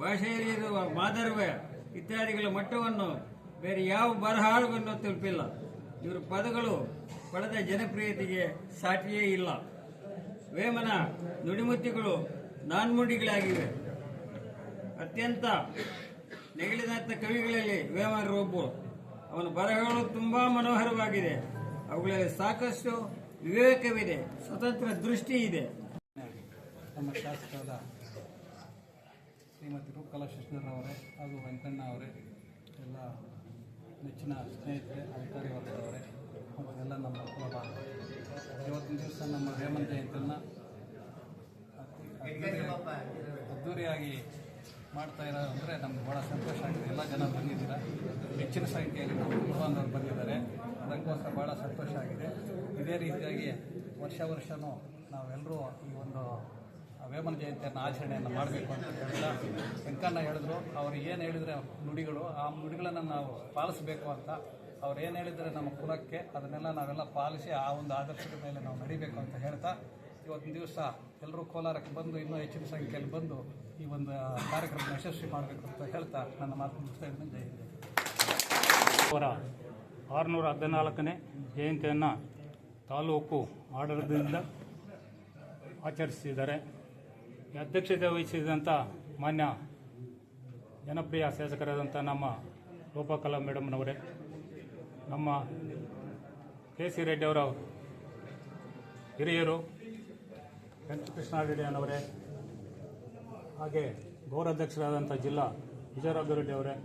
ಭಾಷೆಯಲ್ಲಿರುವ ಮಾಧುರ್ಯ ಇತ್ಯಾದಿಗಳ ಮಟ್ಟವನ್ನು ಬೇರೆ ಯಾವ ಬರಹಾಳುವನ್ನು ತಲುಪಿಲ್ಲ. ಇವರ ಪದಗಳು ಪಡೆದ ಜನಪ್ರಿಯತೆಗೆ ಸಾಟಿಯೇ ಇಲ್ಲ. ವೇಮನ ನುಡಿಮುತ್ತಿಗಳು ನಾನ್ನುಡಿಗಳಾಗಿವೆ. ಅತ್ಯಂತ ನೆಗಳಿದಂಥ ಕವಿಗಳಲ್ಲಿ ವೇಮನರೊಬ್ಬರು. ಅವನ ಬರಹಗಳು ತುಂಬಾ ಮನೋಹರವಾಗಿದೆ. ಅವುಗಳಲ್ಲಿ ಸಾಕಷ್ಟು ವಿವೇಕವಿದೆ, ಸ್ವತಂತ್ರ ದೃಷ್ಟಿ ಇದೆ. ನಮ್ಮ ಶಾಸಕರಾದ ಶ್ರೀಮತಿ ರೂಪಕಲಾ ಶಶಿಧರವರೇ ಹಾಗೂ ವೆಂಕಣ್ಣ ಅವರೇ, ಎಲ್ಲ ನೆಚ್ಚಿನ ಸ್ನೇಹಿತರೆ, ಅಧಿಕಾರಿ ವರ್ಗದವರೇ ಮತ್ತು ಎಲ್ಲ ನಮ್ಮ ಕುಲಬಾಂಧವರು, ಇವತ್ತಿನ ದಿವಸ ನಮ್ಮ ವೇಮನ ಜಯಂತಿಯನ್ನು ಅದ್ದೂರಿಯಾಗಿ ಮಾಡ್ತಾ ಇರೋದು ಅಂದರೆ ನಮ್ಗೆ ಭಾಳ ಸಂತೋಷ ಆಗಿದೆ. ಎಲ್ಲ ಜನ ಬಂದಿದ್ದೀರಾ, ಹೆಚ್ಚಿನ ಸಂಖ್ಯೆಯಲ್ಲಿ ನಮ್ಮ ಕುಲಬಾಂಧವರು ಬಂದಿದ್ದಾರೆ. ಅದಕ್ಕೋಸ್ಕರ ಭಾಳ ಸಂತೋಷ ಆಗಿದೆ. ಇದೇ ರೀತಿಯಾಗಿ ವರ್ಷನೂ ನಾವೆಲ್ಲರೂ ಈ ಒಂದು ವೇಮನ ಜಯಂತಿಯನ್ನು ಆಚರಣೆಯನ್ನು ಮಾಡಬೇಕು ಅಂತ ಹೇಳಿದ ವೆಂಕಣ್ಣ ಹೇಳಿದ್ರು. ಅವ್ರು ಏನು ಹೇಳಿದರೆ ನುಡಿಗಳು, ಆ ನುಡಿಗಳನ್ನು ನಾವು ಪಾಲಿಸಬೇಕು ಅಂತ. ಅವ್ರು ಏನು ಹೇಳಿದರೆ ನಮ್ಮ ಕುಲಕ್ಕೆ ಅದನ್ನೆಲ್ಲ ನಾವೆಲ್ಲ ಪಾಲಿಸಿ ಆ ಒಂದು ಆದರ್ಶದ ಮೇಲೆ ನಾವು ನಡಿಬೇಕು ಅಂತ ಹೇಳ್ತಾ, ಇವತ್ತಿನ ದಿವಸ ಎಲ್ಲರೂ ಕೋಲಾರಕ್ಕೆ ಬಂದು ಇನ್ನೂ ಹೆಚ್ಚಿನ ಸಂಖ್ಯೆಯಲ್ಲಿ ಬಂದು ಈ ಒಂದು ಕಾರ್ಯಕ್ರಮ ಯಶಸ್ವಿ ಮಾಡಬೇಕು ಅಂತ ಹೇಳ್ತಾ ನನ್ನ ಮಾತು ಮುಗಿಸ್ತಾ ಇದ್ದೀನಿ. ಜೈ ಹಿಂದ್. ಅವರ 614ನೇ ಜಯಂತಿಯನ್ನು ತಾಲೂಕು ಆಡಳಿತದಿಂದ ಆಚರಿಸಿದ್ದಾರೆ. ಈ ಅಧ್ಯಕ್ಷತೆ ವಹಿಸಿದಂಥ ಮಾನ್ಯ ಜನಪ್ರಿಯ ಶಾಸಕರಾದಂಥ ನಮ್ಮ ರೂಪಕಲಾ ಮೇಡಮ್ನವರೇ, ನಮ್ಮ ಕೆ ಸಿ ರೆಡ್ಡಿ ಅವರ ಹಿರಿಯರು ವೆಂಕಟಕೃಷ್ಣ ರೆಡ್ಡಿ ಅವರೇ, ಹಾಗೆ ಗೌರವಾಧ್ಯಕ್ಷರಾದಂಥ ಜಿಲ್ಲಾ ವಿಜಯರಾಘವರೆಡ್ಡಿ ಅವರೇ,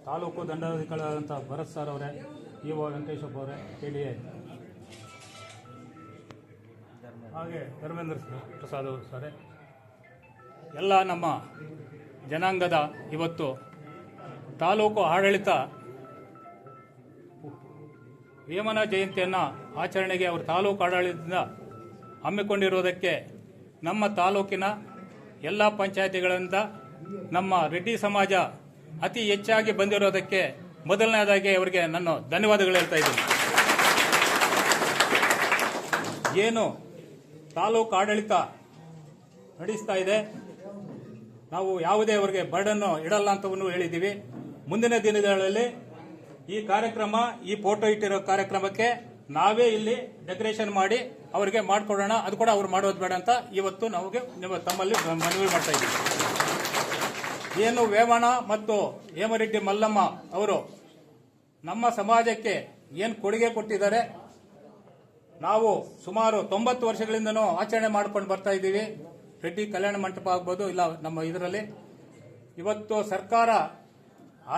ತಾಲೂಕು ದಂಡಾಧಿಕಾರಿಯಾದಂಥ ಭರತ್ ಸರ್ ಅವರೇ, ಇ ಒ ವೆಂಕಟೇಶಪ್ಪ ಅವರೇ, KDA, ಹಾಗೆ ಧರ್ಮೇಂದ್ರ ಪ್ರಸಾದ್ ಅವರು ಸರ್, ಎಲ್ಲ ನಮ್ಮ ಜನಾಂಗದ ಇವತ್ತು ತಾಲೂಕು ಆಡಳಿತ ವೇಮನ ಜಯಂತಿಯನ್ನು ಆಚರಣೆಗೆ ಅವರು ತಾಲೂಕು ಆಡಳಿತದಿಂದ ಹಮ್ಮಿಕೊಂಡಿರುವುದಕ್ಕೆ ನಮ್ಮ ತಾಲೂಕಿನ ಎಲ್ಲ ಪಂಚಾಯತಿಗಳಿಂದ ನಮ್ಮ ರೆಡ್ಡಿ ಸಮಾಜ ಅತಿ ಹೆಚ್ಚಾಗಿ ಬಂದಿರೋದಕ್ಕೆ ಮೊದಲನೇದಾಗಿ ಅವರಿಗೆ ನಾನು ಧನ್ಯವಾದಗಳು ಹೇಳ್ತಾ ಇದ್ದೀನಿ. ಏನು ತಾಲೂಕು ಆಡಳಿತ ನಡೆಸ್ತಾ ಇದೆ, ನಾವು ಯಾವುದೇ ಅವರಿಗೆ ಬರ್ಡನ್ನು ಇಡಲ್ಲ ಅಂತವನ್ನು ಹೇಳಿದ್ದೀವಿ. ಮುಂದಿನ ದಿನಗಳಲ್ಲಿ ಈ ಕಾರ್ಯಕ್ರಮ, ಈ ಫೋಟೋ ಇಟ್ಟಿರೋ ಕಾರ್ಯಕ್ರಮಕ್ಕೆ ನಾವೇ ಇಲ್ಲಿ ಡೆಕೋರೇಷನ್ ಮಾಡಿ ಅವರಿಗೆ ಮಾಡಿಕೊಡೋಣ. ಅದು ಕೂಡ ಅವ್ರು ಮಾಡೋದು ಬೇಡ ಅಂತ ಇವತ್ತು ನಮಗೆ ತಮ್ಮಲ್ಲಿ ಮನವಿ ಮಾಡ್ತಾ ಇದ್ದೀವಿ. ಏನು ವೇಮನ ಮತ್ತು ಹೇಮರೆಡ್ಡಿ ಮಲ್ಲಮ್ಮ ಅವರು ನಮ್ಮ ಸಮಾಜಕ್ಕೆ ಏನು ಕೊಡುಗೆ ಕೊಟ್ಟಿದ್ದಾರೆ, ನಾವು ಸುಮಾರು 90 ವರ್ಷಗಳಿಂದನೂ ಆಚರಣೆ ಮಾಡ್ಕೊಂಡು ಬರ್ತಾ ಇದ್ದೀವಿ. ರೆಡ್ಡಿ ಕಲ್ಯಾಣ ಮಂಟಪ ಆಗ್ಬೋದು, ಇಲ್ಲ ನಮ್ಮ ಇದರಲ್ಲಿ ಇವತ್ತು ಸರ್ಕಾರ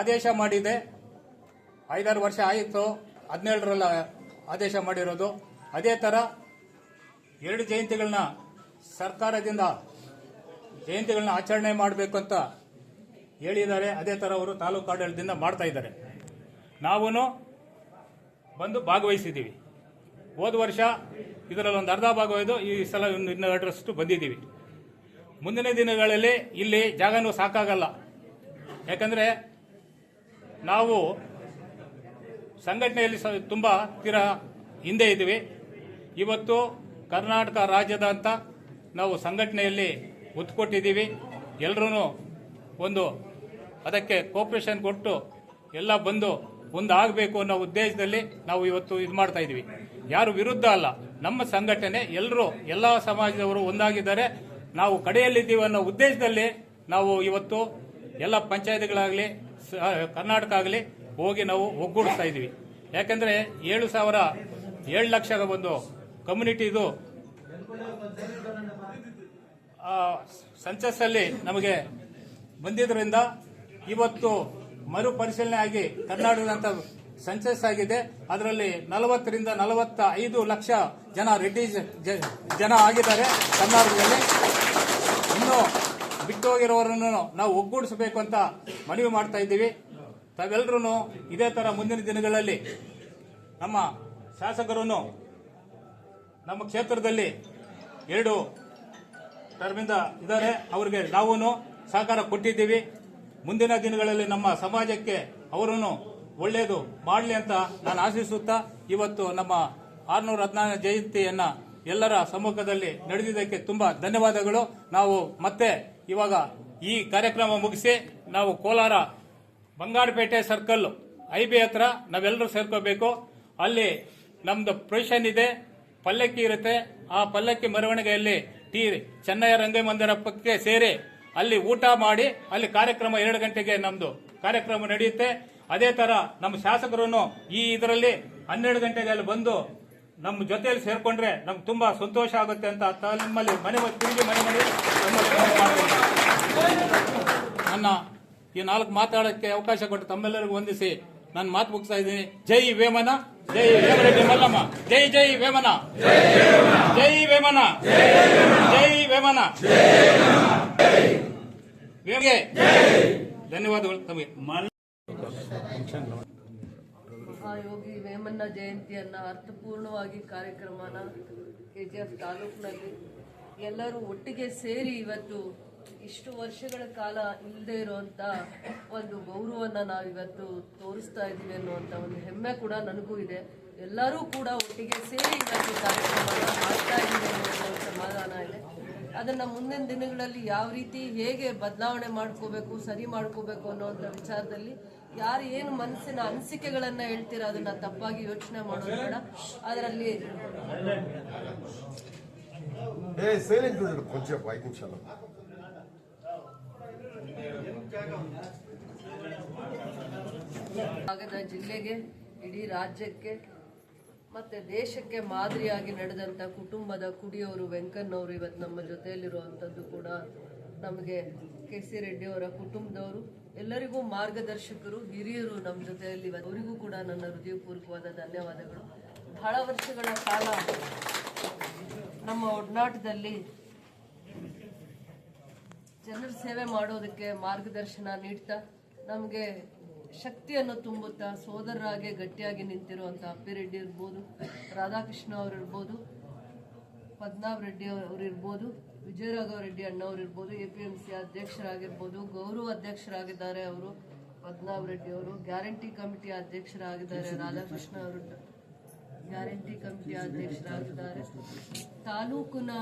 ಆದೇಶ ಮಾಡಿದೆ. 5-6 ವರ್ಷ ಆಯಿತು, 17ರಲ್ಲಿ ಆದೇಶ ಮಾಡಿರೋದು. ಅದೇ ಥರ 2 ಜಯಂತಿಗಳನ್ನ ಸರ್ಕಾರದಿಂದ ಜಯಂತಿಗಳನ್ನ ಆಚರಣೆ ಮಾಡಬೇಕು ಅಂತ ಹೇಳಿದ್ದಾರೆ. ಅದೇ ಥರ ಅವರು ತಾಲೂಕು ಆಡಳಿತದಿಂದ ಮಾಡ್ತಾ ಇದ್ದಾರೆ. ನಾವು ಬಂದು ಭಾಗವಹಿಸಿದ್ದೀವಿ. ಹೋದ ವರ್ಷ ಇದರಲ್ಲಿ ಒಂದು ಅರ್ಧ ಭಾಗವಹಿದ್ದು, ಈ ಸಲ ಇನ್ನು 2ರಷ್ಟು ಬಂದಿದ್ದೀವಿ. ಮುಂದಿನ ದಿನಗಳಲ್ಲಿ ಇಲ್ಲಿ ಜಾಗನೂ ಸಾಕಾಗಲ್ಲ. ಯಾಕಂದರೆ ನಾವು ಸಂಘಟನೆಯಲ್ಲಿ ತುಂಬ ತೀರಾ ಹಿಂದೆ ಇದ್ದೀವಿ. ಇವತ್ತು ಕರ್ನಾಟಕ ರಾಜ್ಯದಂತ ನಾವು ಸಂಘಟನೆಯಲ್ಲಿ ಒತ್ತು ಕೊಟ್ಟಿದ್ದೀವಿ. ಎಲ್ಲರೂ ಒಂದು ಅದಕ್ಕೆ ಕೋಪರೇಷನ್ ಕೊಟ್ಟು ಎಲ್ಲ ಬಂದು ಒಂದಾಗಬೇಕು ಅನ್ನೋ ಉದ್ದೇಶದಲ್ಲಿ ನಾವು ಇವತ್ತು ಇದು ಮಾಡ್ತಾ ಇದ್ದೀವಿ. ಯಾರು ವಿರುದ್ಧ ಅಲ್ಲ, ನಮ್ಮ ಸಂಘಟನೆ ಎಲ್ಲರೂ ಎಲ್ಲ ಸಮಾಜದವರು ಒಂದಾಗಿದ್ದಾರೆ. ನಾವು ಕಡೆಯಲ್ಲಿದ್ದೀವಿ ಅನ್ನೋ ಉದ್ದೇಶದಲ್ಲಿ ನಾವು ಇವತ್ತು ಎಲ್ಲ ಪಂಚಾಯತಿಗಳಾಗಲಿ ಕರ್ನಾಟಕ ಆಗಲಿ ಹೋಗಿ ನಾವು ಒಗ್ಗೂಡಿಸ್ತಾ ಇದ್ದೀವಿ. ಯಾಕಂದರೆ 7 ಲಕ್ಷದ ಒಂದು ಕಮ್ಯುನಿಟಿದು ಸೆನ್ಸಸ್ಸಲ್ಲಿ ನಮಗೆ ಬಂದಿದ್ದರಿಂದ ಇವತ್ತು ಮರುಪರಿಶೀಲನೆ ಆಗಿ ಕರ್ನಾಟಕದಂತ ಸೆನ್ಸಸ್ ಆಗಿದೆ. ಅದರಲ್ಲಿ 40ರಿಂದ 45 ಲಕ್ಷ ಜನ ರೆಡ್ಡಿ ಜನ ಆಗಿದ್ದಾರೆ ಕರ್ನಾಟಕದಲ್ಲಿ. ಇನ್ನು ಬಿಟ್ಟು ಹೋಗಿರೋರನ್ನು ನಾವು ಒಗ್ಗೂಡಿಸಬೇಕು ಅಂತ ಮನವಿ ಮಾಡ್ತಾ ಇದ್ದೀವಿ. ತಾವೆಲ್ಲರೂ ಇದೇ ಥರ ಮುಂದಿನ ದಿನಗಳಲ್ಲಿ ನಮ್ಮ ಶಾಸಕರು ನಮ್ಮ ಕ್ಷೇತ್ರದಲ್ಲಿ 2 ಟರ್ಮಿಂದ ಇದ್ದಾರೆ, ಅವರಿಗೆ ನಾವು ಸಹಕಾರ ಕೊಟ್ಟಿದ್ದೀವಿ. ಮುಂದಿನ ದಿನಗಳಲ್ಲಿ ನಮ್ಮ ಸಮಾಜಕ್ಕೆ ಅವರನ್ನು ಒಳ್ಳೆಯದು ಮಾಡಲಿ ಅಂತ ನಾನು ಆಶಿಸುತ್ತಾ, ಇವತ್ತು ನಮ್ಮ 614ನೇ ಜಯಂತಿಯನ್ನು ಎಲ್ಲರ ಸಮ್ಮುಖದಲ್ಲಿ ನಡೆದಿದ್ದಕ್ಕೆ ತುಂಬ ಧನ್ಯವಾದಗಳು. ನಾವು ಮತ್ತೆ ಇವಾಗ ಈ ಕಾರ್ಯಕ್ರಮ ಮುಗಿಸಿ ನಾವು ಕೋಲಾರ ಬಂಗಾರಪೇಟೆ ಸರ್ಕಲ್ IB ಹತ್ರ ನಾವೆಲ್ಲರೂ ಸೇರ್ಕೋಬೇಕು. ಅಲ್ಲಿ ನಮ್ದು ಪ್ರೊವಿಷನ್ ಇದೆ, ಪಲ್ಲಕ್ಕಿ ಇರುತ್ತೆ. ಆ ಪಲ್ಲಕ್ಕಿ ಮೆರವಣಿಗೆಯಲ್ಲಿ ಚೆನ್ನಯ್ಯ ರಂಗಮಂದಿರಕ್ಕೆ ಸೇರಿ ಅಲ್ಲಿ ಊಟ ಮಾಡಿ ಅಲ್ಲಿ ಕಾರ್ಯಕ್ರಮ 2 ಗಂಟೆಗೆ ನಮ್ದು ಕಾರ್ಯಕ್ರಮ ನಡೆಯುತ್ತೆ. ಅದೇ ತರ ನಮ್ಮ ಶಾಸಕರು ಈ ಇದರಲ್ಲಿ 12 ಗಂಟೆಗೆ ಅಲ್ಲಿ ಬಂದು ನಮ್ಮ ಜೊತೆಯಲ್ಲಿ ಸೇರ್ಕೊಂಡ್ರೆ ನಮ್ಗೆ ತುಂಬಾ ಸಂತೋಷ ಆಗುತ್ತೆ ಅಂತ ನಿಮ್ಮಲ್ಲಿ ತಿರುಗಿ ಮನೆ ಮಾಡಿ ನನ್ನ ಈ 4 ಮಾತಾಡೋಕ್ಕೆ ಅವಕಾಶ ಕೊಟ್ಟು ತಮ್ಮೆಲ್ಲರಿಗೂ ವಂದಿಸಿ ನಾನು ಮಾತು ಮುಗಿಸ್ತಾ ಇದ್ದೀನಿ. ಜೈ ವೇಮನ, ಜೈ ವೇಮರೆಡ್ಡಿ ಮಲ್ಲಮ್ಮ, ಜೈ ಜೈ ವೇಮನ, ಜೈ ವೇಮನ, ಜೈ ವೇಮನ. ಧನ್ಯವಾದಗಳು ತಮಗೆ. ಮಹಾಯೋಗಿ ವೇಮನ್ನ ಜಯಂತಿಯನ್ನ ಅರ್ಥಪೂರ್ಣವಾಗಿ ಕಾರ್ಯಕ್ರಮನ KGF ತಾಲೂಕಿನಲ್ಲಿ ಎಲ್ಲರೂ ಒಟ್ಟಿಗೆ ಸೇರಿ ಇವತ್ತು ಇಷ್ಟು ವರ್ಷಗಳ ಕಾಲ ಇಲ್ಲದೆ ಇರುವಂತ ಒಂದು ಗೌರವನ್ನ ನಾವಿವತ್ತು ತೋರಿಸ್ತಾ ಇದ್ದೀವಿ ಅನ್ನುವಂತ ಒಂದು ಹೆಮ್ಮೆ ಕೂಡ ನನಗೂ ಇದೆ. ಎಲ್ಲರೂ ಕೂಡ ಒಟ್ಟಿಗೆ ಸೇರಿ ಇವತ್ತು ಕಾರ್ಯಕ್ರಮನ ಮಾಡ್ತಾ ಇದ್ದೀವಿ ಅನ್ನೋ ಸಮಾಧಾನ ಇದೆ. ಅದನ್ನ ಮುಂದಿನ ದಿನಗಳಲ್ಲಿ ಯಾವ ರೀತಿ ಹೇಗೆ ಬದಲಾವಣೆ ಮಾಡ್ಕೋಬೇಕು, ಸರಿ ಮಾಡ್ಕೋಬೇಕು ಅನ್ನೋಂಥ ವಿಚಾರದಲ್ಲಿ ಯಾರು ಏನು ಮನಸ್ಸಿನ ಅನಿಸಿಕೆಗಳನ್ನ ಹೇಳ್ತೀರಾ ಅದನ್ನ ತಪ್ಪಾಗಿ ಯೋಚನೆ ಮಾಡೋದು ಬೇಡ. ಅದರಲ್ಲಿ ಭಾಗದ ಜಿಲ್ಲೆಗೆ, ಇಡೀ ರಾಜ್ಯಕ್ಕೆ ಮತ್ತೆ ದೇಶಕ್ಕೆ ಮಾದರಿಯಾಗಿ ನಡೆದಂತ ಕುಟುಂಬದ ಕುಡಿಯೋರು ವೆಂಕಣ್ಣವರು ಇವತ್ತು ನಮ್ಮ ಜೊತೆಯಲ್ಲಿರುವಂಥದ್ದು ಕೂಡ ನಮಗೆ KC ರೆಡ್ಡಿ ಅವರ ಕುಟುಂಬದವರು ಎಲ್ಲರಿಗೂ ಮಾರ್ಗದರ್ಶಕರು, ಹಿರಿಯರು ನಮ್ಮ ಜೊತೆಯಲ್ಲಿ ಅವರಿಗೂ ಕೂಡ ನನ್ನ ಹೃದಯಪೂರ್ವಕವಾದ ಧನ್ಯವಾದಗಳು. ಬಹಳ ವರ್ಷಗಳ ಕಾಲ ನಮ್ಮ ಒಡನಾಟದಲ್ಲಿ ಜನರ ಸೇವೆ ಮಾಡೋದಕ್ಕೆ ಮಾರ್ಗದರ್ಶನ ನೀಡ್ತಾ ನಮಗೆ ಶಕ್ತಿಯನ್ನು ತುಂಬುತ್ತಾ ಸೋದರರಾಗೆ ಗಟ್ಟಿಯಾಗಿ ನಿಂತಿರುವಂಥ ಅಪ್ಪಿರೆಡ್ಡಿ ಇರ್ಬೋದು, ರಾಧಾಕೃಷ್ಣ ಅವರಿರ್ಬೋದು, ಪದ್ಮನಾಭ ರೆಡ್ಡಿ ಅವರಿರ್ಬೋದು, ವಿಜಯರಾಘವ ರೆಡ್ಡಿ ಅಣ್ಣವರಿರ್ಬೋದು, APMC ಅಧ್ಯಕ್ಷರಾಗಿರ್ಬೋದು, ಗೌರವ ಅಧ್ಯಕ್ಷರಾಗಿದ್ದಾರೆ ಅವರು ಪದ್ಮನಾಭ ರೆಡ್ಡಿ ಅವರು, ಗ್ಯಾರಂಟಿ ಕಮಿಟಿಯ ಅಧ್ಯಕ್ಷರಾಗಿದ್ದಾರೆ ರಾಧಾಕೃಷ್ಣ ಅವರು, ಗ್ಯಾರಂಟಿ ಕಮಿಟಿಯ ಅಧ್ಯಕ್ಷರಾಗಿದ್ದಾರೆ, ತಾಲೂಕಿನ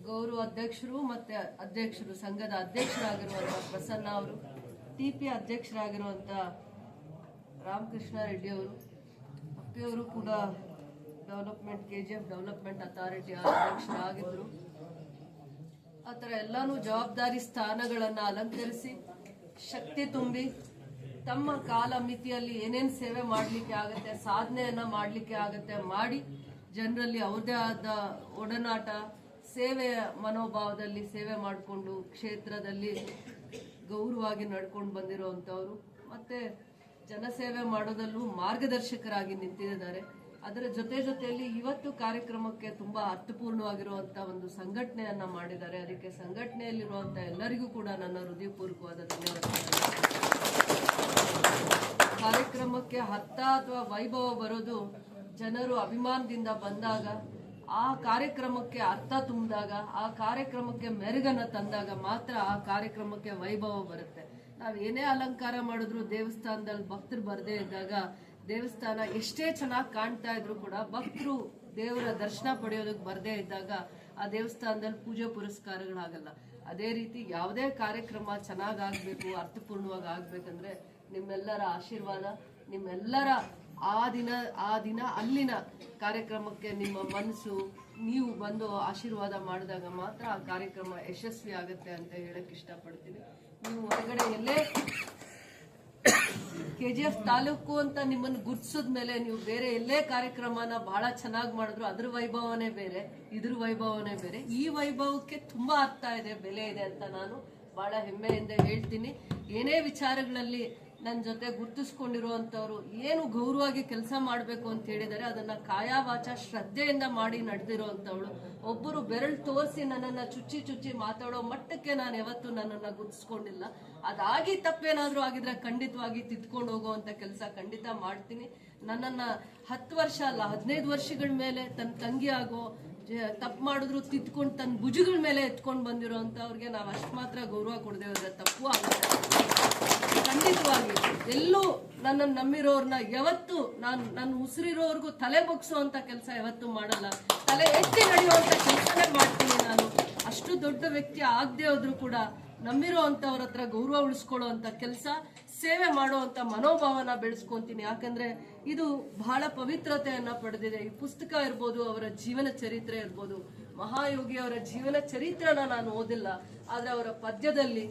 ಗೌರವ ಅಧ್ಯಕ್ಷರು ಮತ್ತೆ ಅಧ್ಯಕ್ಷರು ಸಂಘದ ಅಧ್ಯಕ್ಷರಾಗಿರುವಂಥ ಪ್ರಸನ್ನ ಅವರು, TP ಅಧ್ಯಕ್ಷರಾಗಿರುವಂಥ ರಾಮಕೃಷ್ಣ ರೆಡ್ಡಿ ಅವರು, ಅಪ್ಪಿಯವರು ಕೂಡ ಡೆವಲಪ್ಮೆಂಟ್ KGF ಡೆವಲಪ್ಮೆಂಟ್ ಅಥಾರಿಟಿ ಅಧ್ಯಕ್ಷರಾಗಿದ್ದರು. ಆ ಥರ ಎಲ್ಲಾನು ಜವಾಬ್ದಾರಿ ಸ್ಥಾನಗಳನ್ನು ಅಲಂಕರಿಸಿ ಶಕ್ತಿ ತುಂಬಿ ತಮ್ಮ ಕಾಲ ಮಿತಿಯಲ್ಲಿ ಏನೇನು ಸೇವೆ ಮಾಡಲಿಕ್ಕೆ ಆಗುತ್ತೆ, ಸಾಧನೆಯನ್ನ ಮಾಡಲಿಕ್ಕೆ ಆಗುತ್ತೆ ಮಾಡಿ ಜನರಲ್ಲಿ ಅವ್ರದೇ ಆದ ಒಡನಾಟ, ಸೇವೆಯ ಮನೋಭಾವದಲ್ಲಿ ಸೇವೆ ಮಾಡಿಕೊಂಡು ಕ್ಷೇತ್ರದಲ್ಲಿ ಗೌರವವಾಗಿ ನಡ್ಕೊಂಡು ಬಂದಿರುವಂಥವ್ರು ಮತ್ತೆ ಜನಸೇವೆ ಮಾಡೋದಲ್ಲೂ ಮಾರ್ಗದರ್ಶಕರಾಗಿ ನಿಂತಿದ್ದಾರೆ. ಅದರ ಜೊತೆಯಲ್ಲಿ ಇವತ್ತು ಕಾರ್ಯಕ್ರಮಕ್ಕೆ ತುಂಬಾ ಅರ್ಥಪೂರ್ಣವಾಗಿರುವಂತ ಒಂದು ಸಂಘಟನೆಯನ್ನ ಮಾಡಿದ್ದಾರೆ. ಅದಕ್ಕೆ ಸಂಘಟನೆಯಲ್ಲಿರುವಂತ ಎಲ್ಲರಿಗೂ ಕೂಡ ನನ್ನ ಹೃದಯಪೂರ್ವಕವಾದ ಧನ್ಯವಾದಗಳು. ಕಾರ್ಯಕ್ರಮಕ್ಕೆ ಅರ್ಥ ಅಥವಾ ವೈಭವ ಬರೋದು ಜನರು ಅಭಿಮಾನದಿಂದ ಬಂದಾಗ, ಆ ಕಾರ್ಯಕ್ರಮಕ್ಕೆ ಅರ್ಥ ತುಂಬಿದಾಗ, ಆ ಕಾರ್ಯಕ್ರಮಕ್ಕೆ ಮೆರುಗನ್ನ ತಂದಾಗ ಮಾತ್ರ ಆ ಕಾರ್ಯಕ್ರಮಕ್ಕೆ ವೈಭವ ಬರುತ್ತೆ. ನಾವ್ ಏನೇ ಅಲಂಕಾರ ಮಾಡಿದ್ರು ದೇವಸ್ಥಾನದಲ್ಲಿ ಭಕ್ತರು ಬರದೇ ಇದ್ದಾಗ ದೇವಸ್ಥಾನ ಎಷ್ಟೇ ಚೆನ್ನಾಗಿ ಕಾಣ್ತಾ ಇದ್ರು ಕೂಡ ಭಕ್ತರು ದೇವರ ದರ್ಶನ ಪಡೆಯೋದಕ್ಕೆ ಬರದೇ ಇದ್ದಾಗ ಆ ದೇವಸ್ಥಾನದಲ್ಲಿ ಪೂಜೆ ಪುರಸ್ಕಾರಗಳಾಗಲ್ಲ. ಅದೇ ರೀತಿ ಯಾವುದೇ ಕಾರ್ಯಕ್ರಮ ಚೆನ್ನಾಗಾಗಬೇಕು, ಅರ್ಥಪೂರ್ಣವಾಗಿ ಆಗ್ಬೇಕಂದ್ರೆ ನಿಮ್ಮೆಲ್ಲರ ಆಶೀರ್ವಾದ, ನಿಮ್ಮೆಲ್ಲರ ಆ ದಿನ ಅಲ್ಲಿನ ಕಾರ್ಯಕ್ರಮಕ್ಕೆ ನಿಮ್ಮ ಮನಸ್ಸು ನೀವು ಬಂದು ಆಶೀರ್ವಾದ ಮಾಡಿದಾಗ ಮಾತ್ರ ಆ ಕಾರ್ಯಕ್ರಮ ಯಶಸ್ವಿ ಆಗುತ್ತೆ ಅಂತ ಹೇಳಕ್ ಇಷ್ಟಪಡ್ತೀನಿ. ನೀವು ಹೊರಗಡೆ ಎಲ್ಲೇ KGF ತಾಲೂಕು ಅಂತ ನಿಮ್ಮನ್ನು ಗುರ್ತಿಸಿದ ಮೇಲೆ ನೀವು ಬೇರೆ ಎಲ್ಲೇ ಕಾರ್ಯಕ್ರಮನ ಬಹಳ ಚೆನ್ನಾಗಿ ಮಾಡಿದ್ರು ಅದ್ರ ವೈಭವನೇ ಬೇರೆ, ಇದ್ರ ವೈಭವನೇ ಬೇರೆ. ಈ ವೈಭವಕ್ಕೆ ತುಂಬಾ ಅರ್ಥ ಇದೆ, ಬೆಲೆ ಇದೆ ಅಂತ ನಾನು ಬಹಳ ಹೆಮ್ಮೆಯಿಂದ ಹೇಳ್ತೀನಿ. ಏನೇ ವಿಚಾರಗಳಲ್ಲಿ ನನ್ನ ಜೊತೆ ಗುರ್ತಿಸ್ಕೊಂಡಿರುವಂತವ್ರು ಏನು ಗೌರವವಾಗಿ ಕೆಲಸ ಮಾಡಬೇಕು ಅಂತ ಹೇಳಿದರೆ ಅದನ್ನ ಕಾಯ ವಾಚ ಶ್ರದ್ಧೆಯಿಂದ ಮಾಡಿ ನಡೆದಿರುವಂತವಳು. ಒಬ್ಬರು ಬೆರಳು ತೋರಿಸಿ ನನ್ನನ್ನ ಚುಚ್ಚಿ ಮಾತಾಡೋ ಮಟ್ಟಕ್ಕೆ ನಾನು ಯಾವತ್ತೂ ನನ್ನನ್ನ ಗುರ್ತಿಸ್ಕೊಂಡಿಲ್ಲ. ಅದಾಗಿ ತಪ್ಪೇನಾದ್ರೂ ಆಗಿದ್ರೆ ಖಂಡಿತವಾಗಿ ತಿದ್ಕೊಂಡು ಹೋಗುವಂತ ಕೆಲಸ ಖಂಡಿತ ಮಾಡ್ತೀನಿ. ನನ್ನನ್ನ 10 ವರ್ಷ ಅಲ್ಲ 15 ವರ್ಷಗಳ ಮೇಲೆ ತನ್ನ ತಂಗಿ ಆಗೋ ತಪ್ಪು ಮಾಡಿದ್ರು ತಿದ್ಕೊಂಡು ತನ್ನ ಭುಜಗಳ ಮೇಲೆ ಎತ್ಕೊಂಡು ಬಂದಿರೋಂಥವ್ರಿಗೆ ನಾವು ಅಷ್ಟು ಮಾತ್ರ ಗೌರವ ಕೊಡದೆ ಹೋದ್ರೆ ತಪ್ಪು ಆಗುತ್ತೆ. ಖಂಡಿತವಾಗಿ ಎಲ್ಲೂ ನನ್ನನ್ನು ನಂಬಿರೋರ್ನ ಯಾವತ್ತು ನನ್ನ ಉಸಿರಿರೋರ್ಗೂ ತಲೆ ಬಗ್ಸುವಂತ ಕೆಲಸ ಯಾವತ್ತೂ ಮಾಡಲ್ಲ, ತಲೆ ಎತ್ತಿ ನಡೆಯುವಂತ ಕೆಲಸನೇ ಮಾಡ್ತೀನಿ. ನಾನು ಅಷ್ಟು ದೊಡ್ಡ ವ್ಯಕ್ತಿ ಆಗದೆ ಹೋದ್ರು ಕೂಡ ನಂಬಿರೋ ಅಂಥವ್ರ ಹತ್ರ ಗೌರವ ಉಳಿಸ್ಕೊಳ್ಳೋ ಅಂಥ ಕೆಲಸ, ಸೇವೆ ಮಾಡುವಂಥ ಮನೋಭಾವನ ಬೆಳೆಸ್ಕೊಂತೀನಿ. ಯಾಕಂದ್ರೆ ಇದು ಬಹಳ ಪವಿತ್ರತೆಯನ್ನ ಪಡೆದಿದೆ. ಈ ಪುಸ್ತಕ ಇರ್ಬೋದು, ಅವರ ಜೀವನ ಚರಿತ್ರೆ ಇರ್ಬೋದು. ಮಹಾಯೋಗಿ ಅವರ ಜೀವನ ಚರಿತ್ರೆನ ನಾನು ಓದಿಲ್ಲ, ಆದ್ರೆ ಅವರ ಪದ್ಯದಲ್ಲಿ,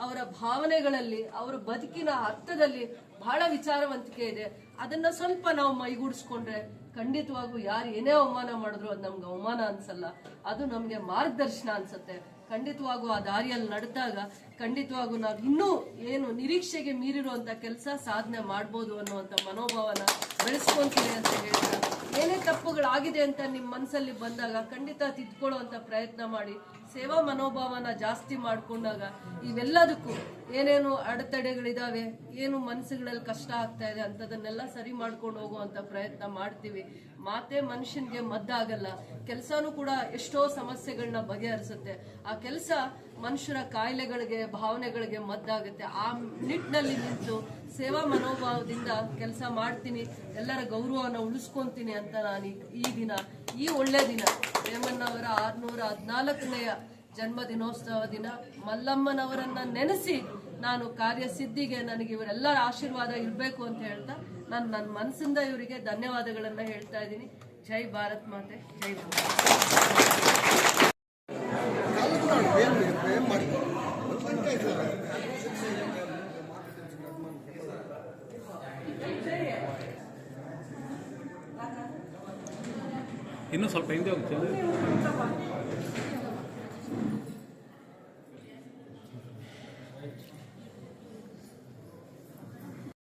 ಅವರ ಭಾವನೆಗಳಲ್ಲಿ, ಅವರ ಬದುಕಿನ ಅರ್ಥದಲ್ಲಿ ಬಹಳ ವಿಚಾರವಂತಿಕೆ ಇದೆ. ಅದನ್ನ ಸ್ವಲ್ಪ ನಾವು ಮೈಗೂಡಿಸ್ಕೊಂಡ್ರೆ ಖಂಡಿತವಾಗೂ ಯಾರು ಏನೇ ಅವಮಾನ ಮಾಡಿದ್ರು ಅದು ನಮ್ಗೆ ಅವಮಾನ ಅನ್ಸಲ್ಲ, ಅದು ನಮ್ಗೆ ಮಾರ್ಗದರ್ಶನ ಅನ್ಸುತ್ತೆ. ಖಂಡಿತವಾಗೂ ಆ ದಾರಿಯಲ್ಲಿ ನಡೆದಾಗ ಖಂಡಿತವಾಗೂ ನಾವು ಇನ್ನೂ ಏನು ನಿರೀಕ್ಷೆಗೆ ಮೀರಿರುವಂತ ಕೆಲಸ ಸಾಧನೆ ಮಾಡ್ಬೋದು ಅನ್ನುವಂಥ ಮನೋಭಾವನ ಬೆಳೆಸ್ಕೊಂತೀವಿ ಅಂತ ಹೇಳ್ತಾರೆ. ಏನೇ ತಪ್ಪುಗಳಾಗಿದೆ ಅಂತ ನಿಮ್ಮ ಮನಸ್ಸಲ್ಲಿ ಬಂದಾಗ ಖಂಡಿತ ತಿದ್ಕೊಳ್ಳುವಂತ ಪ್ರಯತ್ನ ಮಾಡಿ. ಸೇವಾ ಮನೋಭಾವನ ಜಾಸ್ತಿ ಮಾಡ್ಕೊಂಡಾಗ ಇವೆಲ್ಲದಕ್ಕೂ ಏನೇನು ಅಡೆತಡೆಗಳಿದಾವೆ, ಏನು ಮನಸ್ಸುಗಳಲ್ಲಿ ಕಷ್ಟ ಆಗ್ತಾ ಇದೆ ಅಂತದನ್ನೆಲ್ಲ ಸರಿ ಮಾಡ್ಕೊಂಡು ಹೋಗುವಂತ ಪ್ರಯತ್ನ ಮಾಡ್ತೀವಿ. ಮಾತೆ ಮನುಷ್ಯನ್ಗೆ ಮದ್ದಾಗಲ್ಲ, ಕೆಲಸನೂ ಕೂಡ ಎಷ್ಟೋ ಸಮಸ್ಯೆಗಳನ್ನ ಬಗೆಹರಿಸುತ್ತೆ. ಆ ಕೆಲಸ ಮನುಷ್ಯರ ಕಾಯಿಲೆಗಳಿಗೆ, ಭಾವನೆಗಳಿಗೆ ಮದ್ದಾಗುತ್ತೆ. ಆ ನಿಟ್ಟಿನಲ್ಲಿ ನಿಂತು ಸೇವಾ ಮನೋಭಾವದಿಂದ ಕೆಲಸ ಮಾಡ್ತೀನಿ, ಎಲ್ಲರ ಗೌರವನ ಉಳಿಸ್ಕೊಂತೀನಿ ಅಂತ ನಾನು ಈ ದಿನ, ಈ ಒಳ್ಳೆ ದಿನ, ವೇಮಣ್ಣವರ 614ನೇ ಜನ್ಮ ದಿನೋತ್ಸವ ದಿನ, ಮಲ್ಲಮ್ಮನವರನ್ನ ನೆನೆಸಿ ನಾನು ಕಾರ್ಯಸಿದ್ಧಿಗೆ ನನಗೆ ಇವರೆಲ್ಲರ ಆಶೀರ್ವಾದ ಇರಬೇಕು ಅಂತ ಹೇಳ್ತಾ ನಾನು ನನ್ನ ಮನಸ್ಸಿಂದ ಇವರಿಗೆ ಧನ್ಯವಾದಗಳನ್ನ ಹೇಳ್ತಾ ಇದ್ದೀನಿ. ಜೈ ಭಾರತ್ ಮಾತೆ, ಜೈ ಇನ್ನೂ ಸ್ವಲ್ಪ ಹಿಂದೆ ಹೋಗ್ತೀವಿ.